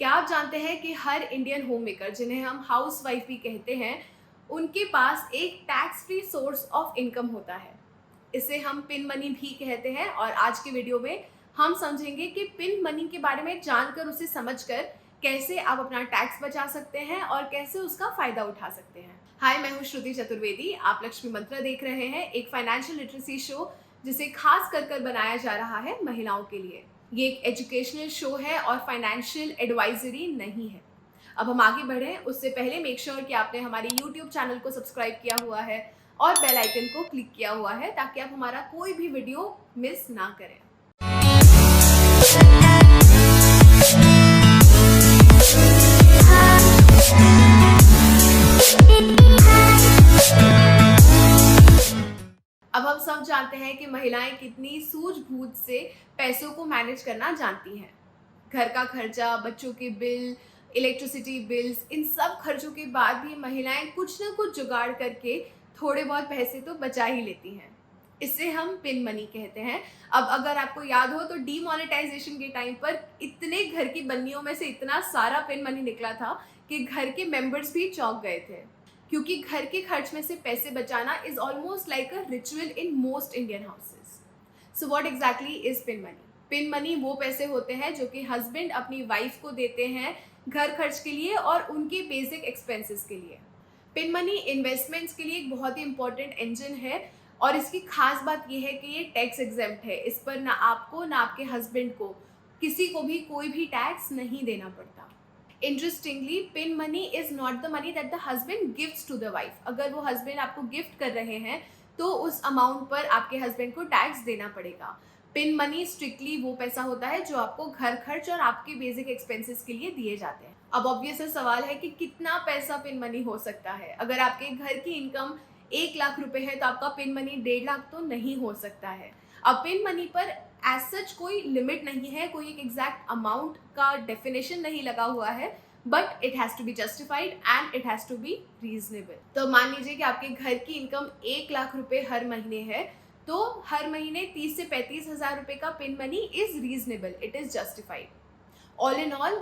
क्या आप जानते हैं कि हर इंडियन होम मेकर, जिन्हें हम हाउस वाइफ भी कहते हैं, उनके पास एक tax free source of income होता है। इसे हम पिन मनी भी कहते हैं और आज के वीडियो में हम समझेंगे कि पिन मनी के बारे में जानकर, उसे समझकर कैसे आप अपना टैक्स बचा सकते हैं और कैसे उसका फायदा उठा सकते हैं। हाय, मैं हूँ श्रुति चतुर्वेदी। आप लक्ष्मी मंत्रा देख रहे हैं, एक फाइनेंशियल लिटरेसी शो जिसे खास कर बनाया जा रहा है महिलाओं के लिए। ये एक एजुकेशनल शो है और फाइनेंशियल एडवाइजरी नहीं है। अब हम आगे बढ़ें उससे पहले मेक श्योर कि आपने हमारे YouTube चैनल को सब्सक्राइब किया हुआ है और बेल आइकन को क्लिक किया हुआ है, ताकि आप हमारा कोई भी वीडियो मिस ना करें। अब हम सब जानते हैं कि महिलाएं कितनी सूझबूझ से पैसों को मैनेज करना जानती हैं। घर का खर्चा, बच्चों के बिल, इलेक्ट्रिसिटी बिल्स, इन सब खर्चों के बाद भी महिलाएं कुछ ना कुछ जुगाड़ करके थोड़े बहुत पैसे तो बचा ही लेती हैं। इसे हम पिन मनी कहते हैं। अब अगर आपको याद हो तो डीमोनेटाइजेशन के टाइम पर इतने घर की बन्नियों में से इतना सारा पिन मनी निकला था कि घर के मेंबर्स भी चौंक गए थे, क्योंकि घर के खर्च में से पैसे बचाना is almost like a ritual in most Indian houses. So what exactly is pin money? Pin money वो पैसे होते हैं जो कि हस्बैंड अपनी वाइफ को देते हैं घर खर्च के लिए और उनके बेसिक एक्सपेंसेस के लिए। पिन मनी इन्वेस्टमेंट्स के लिए एक बहुत ही इंपॉर्टेंट इंजन है और इसकी खास बात यह है कि ये टैक्स एग्जेम्प्ट है। इस पर ना आपको ना आपके हस्बैंड को, किसी को भी कोई भी टैक्स नहीं देना पड़ता। Interestingly, pin money is not the money that the husband gifts to the wife. अगर वो हस्बैंड आपको गिफ्ट कर रहे हैं तो उस अमाउंट पर आपके हस्बैंड को टैक्स देना पड़ेगा। पिन मनी स्ट्रिक्टली वो पैसा होता है जो आपको घर खर्च और आपके बेसिक एक्सपेंसेस के लिए दिए जाते हैं। अब ऑब्वियस सवाल है कि कितना पैसा पिन मनी हो सकता है। अगर आपके घर की इनकम 1 लाख रुपए है तो आपका पिन मनी 1.5 लाख तो नहीं हो सकता है। अब पिन मनी पर एज सच कोई लिमिट नहीं है, कोई एक एग्जैक्ट अमाउंट का डेफिनेशन नहीं लगा हुआ है, but it has to be justified and it has to be reasonable. तो मान लीजिए कि आपके घर की इनकम 1 लाख रुपए हर महीने है, तो हर महीने 30 से 35 हज़ार रुपए का pin money is reasonable, it is justified. All in all,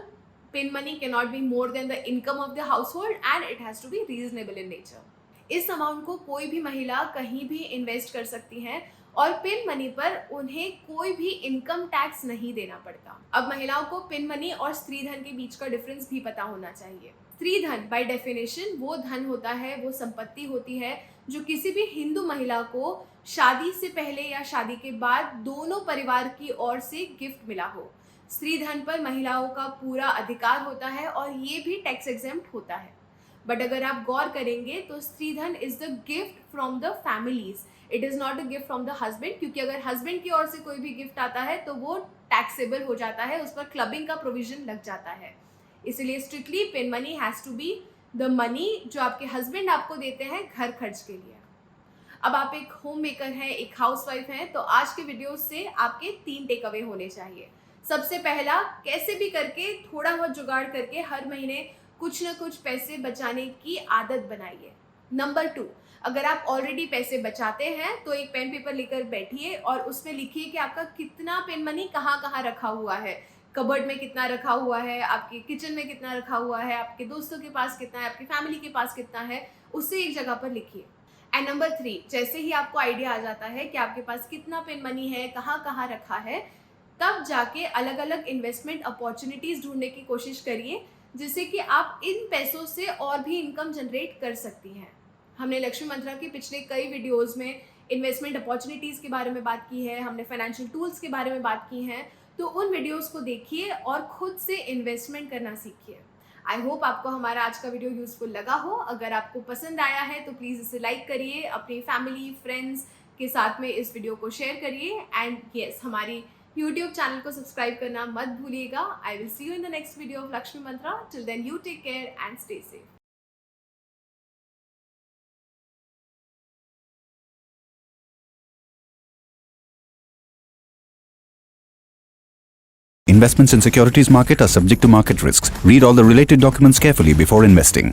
pin money can not be more than the income of the household and it has to be reasonable in nature. इस amount को कोई भी महिला कहीं भी invest कर सकती हैं और पिन मनी पर उन्हें कोई भी इनकम टैक्स नहीं देना पड़ता। अब महिलाओं को पिन मनी और स्त्री धन के बीच का डिफरेंस भी पता होना चाहिए। स्त्री धन बाय डेफिनेशन वो धन होता है, वो संपत्ति होती है जो किसी भी हिंदू महिला को शादी से पहले या शादी के बाद दोनों परिवार की ओर से गिफ्ट मिला हो। स्त्री धन पर महिलाओं का पूरा अधिकार होता है और ये भी टैक्स एग्जेम्प्ट होता है। बट अगर आप गौर करेंगे तो स्त्री धन is the gift from the families, it is not a gift from the husband, क्योंकि अगर हस्बैंड की ओर से कोई भी गिफ्ट आता है तो वो टैक्सेबल हो जाता है, उस पर क्लबिंग का प्रोविजन लग जाता है। इसलिए strictly pin money has to be the money जो आपके हस्बैंड आपको देते हैं घर खर्च के लिए। अब आप एक होम मेकर हैं, एक हाउसवाइफ हैं, तो आज के वीडियो से आपके 3 टेक अवे होने चाहिए। सबसे पहला, कैसे भी करके थोड़ा बहुत जुगाड़ करके हर महीने कुछ ना कुछ पैसे बचाने की आदत बनाइए। नंबर 2, अगर आप ऑलरेडी पैसे बचाते हैं तो एक पेन पेपर लेकर बैठिए और उसमें लिखिए कि आपका कितना पिन मनी कहाँ कहाँ रखा हुआ है। कबर्ड में कितना रखा हुआ है, आपके किचन में कितना रखा हुआ है, आपके दोस्तों के पास कितना है, आपकी फैमिली के पास कितना है, उससे एक जगह पर लिखिए। एंड नंबर 3, जैसे ही आपको आइडिया आ जाता है कि आपके पास कितना पिन मनी है, कहाँ कहाँ रखा है, तब जाके अलग अलग इन्वेस्टमेंट अपॉर्चुनिटीज़ ढूंढने की कोशिश करिए, जिससे कि आप इन पैसों से और भी इनकम जनरेट कर सकती हैं। हमने लक्ष्मी मंत्रा के पिछले कई वीडियोस में इन्वेस्टमेंट अपॉर्चुनिटीज़ के बारे में बात की है, हमने फाइनेंशियल टूल्स के बारे में बात की हैं, तो उन वीडियोस को देखिए और खुद से इन्वेस्टमेंट करना सीखिए। आई होप आपको हमारा आज का वीडियो यूज़फुल लगा हो। अगर आपको पसंद आया है तो प्लीज़ इसे लाइक करिए, अपनी फैमिली फ्रेंड्स के साथ में इस वीडियो को शेयर करिए एंड येस, हमारी YouTube चैनल को सब्सक्राइब करना मत भूलिएगा। I will see you in the next video of Lakshmi Mantra. Till then you take care and stay safe. Investments in securities market are subject to market risks. Read all the related documents carefully before investing.